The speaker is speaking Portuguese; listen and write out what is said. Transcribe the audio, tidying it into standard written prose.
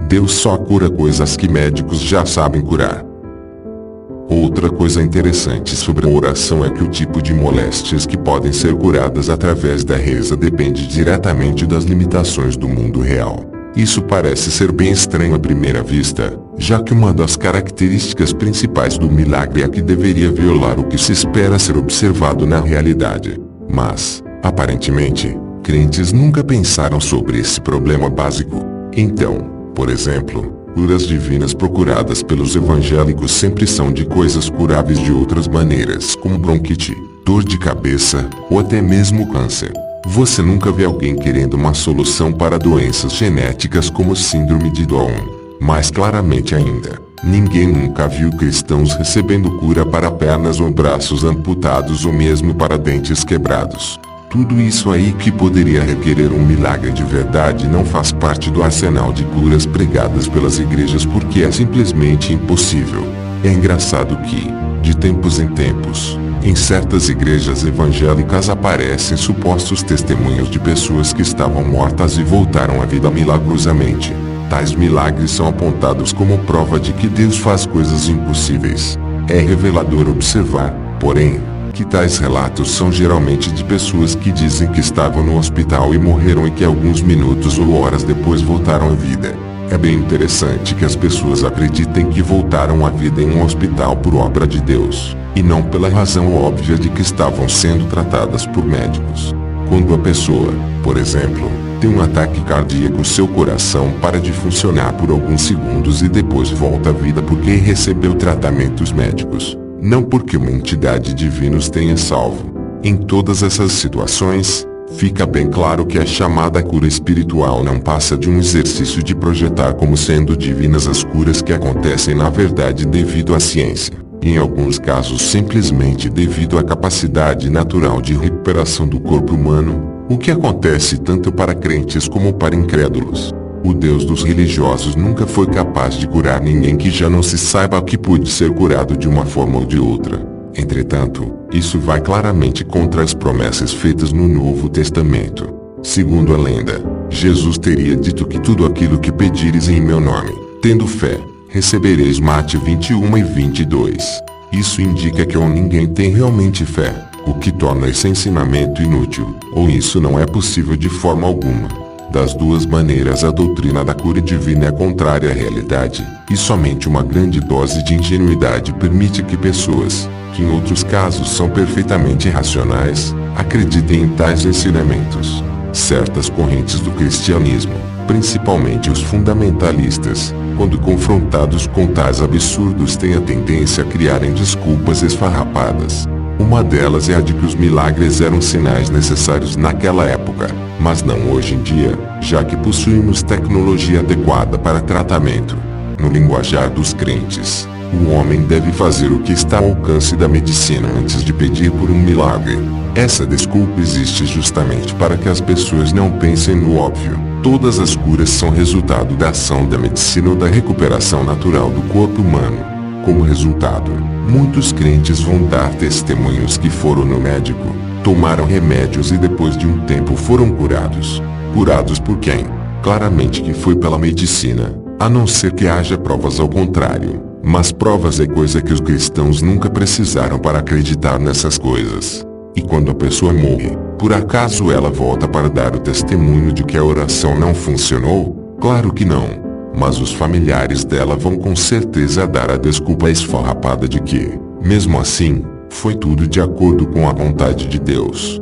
Deus só cura coisas que médicos já sabem curar. Outra coisa interessante sobre a oração é que o tipo de moléstias que podem ser curadas através da reza depende diretamente das limitações do mundo real. Isso parece ser bem estranho à primeira vista, já que uma das características principais do milagre é que deveria violar o que se espera ser observado na realidade. Mas, aparentemente, crentes nunca pensaram sobre esse problema básico. Então, por exemplo, curas divinas procuradas pelos evangélicos sempre são de coisas curáveis de outras maneiras, como bronquite, dor de cabeça, ou até mesmo câncer. Você nunca vê alguém querendo uma solução para doenças genéticas como síndrome de Down. Mais claramente ainda, ninguém nunca viu cristãos recebendo cura para pernas ou braços amputados ou mesmo para dentes quebrados. Tudo isso aí que poderia requerer um milagre de verdade não faz parte do arsenal de curas pregadas pelas igrejas porque é simplesmente impossível. É engraçado que, de tempos em tempos, em certas igrejas evangélicas aparecem supostos testemunhos de pessoas que estavam mortas e voltaram à vida milagrosamente. Tais milagres são apontados como prova de que Deus faz coisas impossíveis. É revelador observar, porém, que tais relatos são geralmente de pessoas que dizem que estavam no hospital e morreram e que alguns minutos ou horas depois voltaram à vida. É bem interessante que as pessoas acreditem que voltaram à vida em um hospital por obra de Deus, e não pela razão óbvia de que estavam sendo tratadas por médicos. Quando a pessoa, por exemplo, tem um ataque cardíaco, seu coração para de funcionar por alguns segundos e depois volta à vida porque recebeu tratamentos médicos, não porque uma entidade divina os tenha salvo. Em todas essas situações, fica bem claro que a chamada cura espiritual não passa de um exercício de projetar como sendo divinas as curas que acontecem na verdade devido à ciência, e em alguns casos simplesmente devido à capacidade natural de recuperação do corpo humano, o que acontece tanto para crentes como para incrédulos. O Deus dos religiosos nunca foi capaz de curar ninguém que já não se saiba que pôde ser curado de uma forma ou de outra. Entretanto, isso vai claramente contra as promessas feitas no Novo Testamento. Segundo a lenda, Jesus teria dito que tudo aquilo que pedires em meu nome, tendo fé, recebereis. Mateus 21:22. Isso indica que ou ninguém tem realmente fé, o que torna esse ensinamento inútil, ou isso não é possível de forma alguma. Das duas maneiras, a doutrina da cura divina é contrária à realidade, e somente uma grande dose de ingenuidade permite que pessoas, que em outros casos são perfeitamente racionais, acreditem em tais ensinamentos. Certas correntes do cristianismo, principalmente os fundamentalistas, quando confrontados com tais absurdos têm a tendência a criarem desculpas esfarrapadas. Uma delas é a de que os milagres eram sinais necessários naquela época, mas não hoje em dia, já que possuímos tecnologia adequada para tratamento. No linguajar dos crentes, o homem deve fazer o que está ao alcance da medicina antes de pedir por um milagre. Essa desculpa existe justamente para que as pessoas não pensem no óbvio. Todas as curas são resultado da ação da medicina ou da recuperação natural do corpo humano. Como resultado, muitos crentes vão dar testemunhos que foram no médico, tomaram remédios e depois de um tempo foram curados. Curados por quem? Claramente que foi pela medicina, a não ser que haja provas ao contrário. Mas provas é coisa que os cristãos nunca precisaram para acreditar nessas coisas. E quando a pessoa morre, por acaso ela volta para dar o testemunho de que a oração não funcionou? Claro que não. Mas os familiares dela vão com certeza dar a desculpa esfarrapada de que, mesmo assim, foi tudo de acordo com a vontade de Deus.